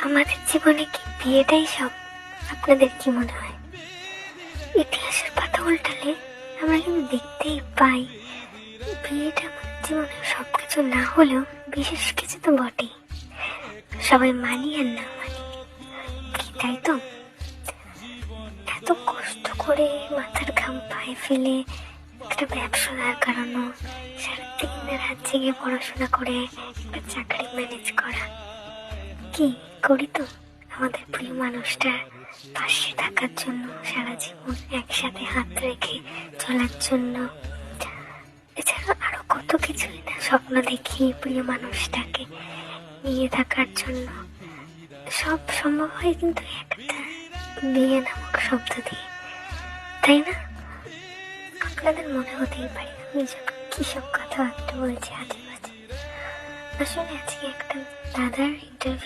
আমাদের জীবনে কি বিয়েটাই সব? আপনাদের কি মনে হয়? ইতিহাসের পাতা উল্টালে আমরা কিন্তু দেখতেই পাই বিয়েটা আমাদের জীবনে সবকিছু না হলেও বিশেষ কিছু তো বটেই। সবাই মানি আর না মানি, কি তাই তো? এত কষ্ট করে মাথার ঘাম পায়ে ফেলে একটা ব্যবসা দাঁড় করানো, সারাদিন রাত জেগে পড়াশোনা করে একটা চাকরি ম্যানেজ করা, কি করি তো আমাদের প্রিয় মানুষটার পাশে থাকার জন্য, সারা জীবন একসাথে হাত রেখে চলার জন্য। এছাড়া আরো কত কিছুই না স্বপ্ন দেখি প্রিয় মানুষটাকে নিয়ে থাকার জন্য। সব সম্ভব হয় কিন্তু একটা বিয়ে নামক শব্দ দিয়ে, তাই না? আপনাদের মনে হতেই পারে আমি কি সব কথাবার্তা বলছি আজে বাজে। আসলে আজকে একটা দাদার ইন্টারভিউ